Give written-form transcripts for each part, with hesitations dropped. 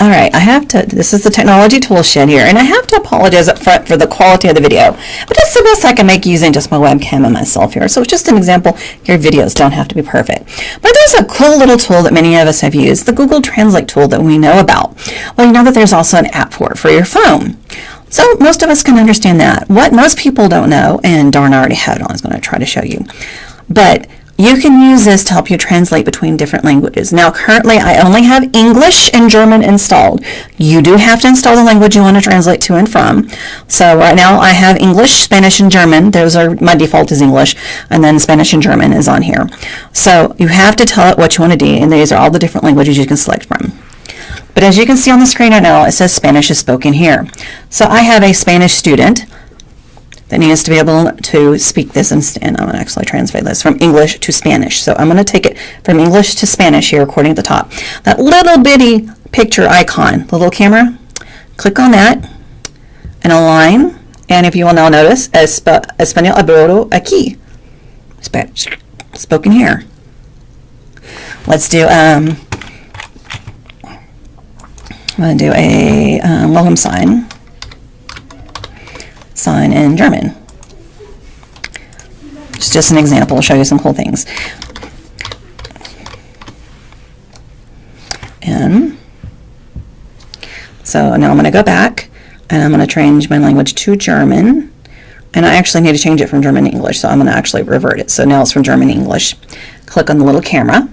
All right, this is the technology tool shed here, and I have to apologize up front for the quality of the video, but it's the best I can make using just my webcam and myself here. So it's just an example. Your videos don't have to be perfect. But there's a cool little tool that many of us have used, the Google Translate tool that we know about. Well, you know that there's also an app for it for your phone. So most of us can understand that. What most people don't know, and darn, I already have it on, I was going to try to show you, but you can use this to help you translate between different languages. Now, currently, I only have English and German installed. You do have to install the language you want to translate to and from. So right now, I have English, Spanish, and German. My default is English, and then Spanish and German is on here. So you have to tell it what you want to do, and these are all the different languages you can select from. But as you can see on the screen right now, it says Spanish is spoken here. So I have a Spanish student that needs to be able to speak this, and I'm going to actually translate this from English to Spanish. So I'm going to take it from English to Spanish here according to the top. That little bitty picture icon, the little camera, click on that and align. And if you will now notice, Español hablado aquí, Spanish spoken here. Let's do, I'm going to do a welcome sign in German. Just an example, I'll show you some cool things. And so now I'm going to go back and I'm going to change my language to German. And I actually need to change it from German to English, so I'm going to actually revert it. So now it's from German to English. Click on the little camera.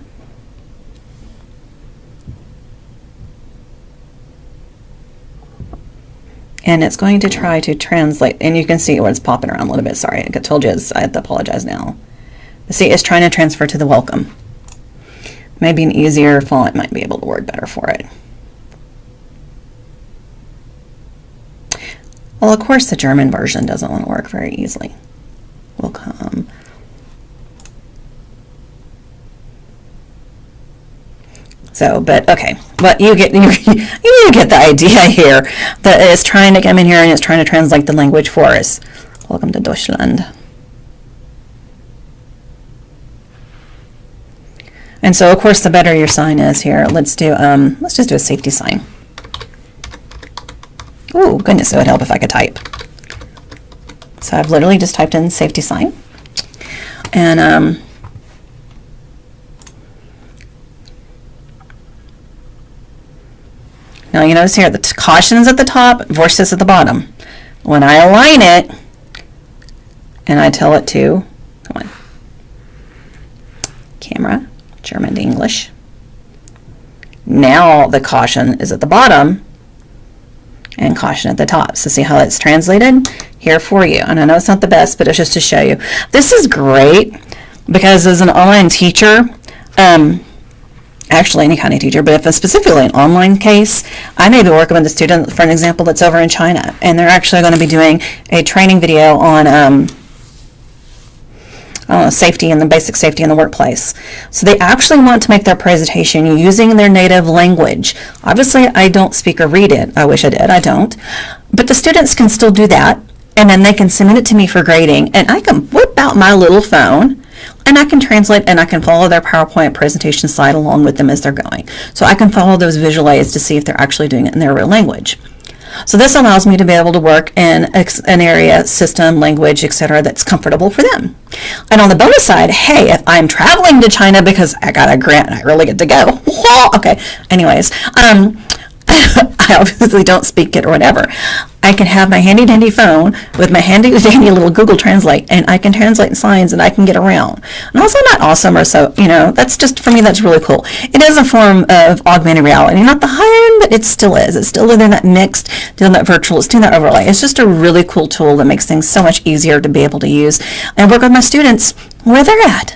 And it's going to try to translate, and you can see where it's popping around a little bit. Sorry, I told you I have to apologize now. But see, it's trying to transfer to the welcome. Maybe an easier font might be able to work better for it. Well, of course, the German version doesn't want to work very easily. Welcome. So, but okay, but you get the idea here that it's trying to come in here and it's trying to translate the language for us. Welcome to Deutschland. And so, of course, the better your sign is here. Let's just do a safety sign. Oh goodness, it would help if I could type. So I've literally just typed in safety sign, and now you notice here the cautions at the top, voices at the bottom. When I align it and I tell it to, come on, camera, German to English, now the caution is at the bottom and caution at the top. So see how it's translated here for you. And I know it's not the best, but it's just to show you. This is great because as an online teacher, actually any kind of teacher, but if it's specifically an online case, I may be working with a student, for an example, that's over in China, and they're actually going to be doing a training video on safety and the basic safety in the workplace. So they actually want to make their presentation using their native language. Obviously, I don't speak or read it. I wish I did. I don't. But the students can still do that, and then they can submit it to me for grading, and I can whip out my little phone and I can translate and I can follow their PowerPoint presentation slide along with them as they're going. So I can follow those visual aids to see if they're actually doing it in their real language. So this allows me to be able to work in an area, system, language, etc. that's comfortable for them. And on the bonus side, hey, if I'm traveling to China because I got a grant and I really get to go, okay, anyways, I obviously don't speak it or whatever. I can have my handy dandy phone with my handy dandy little Google Translate, and I can translate signs and I can get around. And also not awesome or so, that's just, for me, that's really cool. It is a form of augmented reality, not the high end, but it still is. It's still doing that mixed, doing that virtual, it's doing that overlay. It's just a really cool tool that makes things so much easier to be able to use and work with my students where they're at.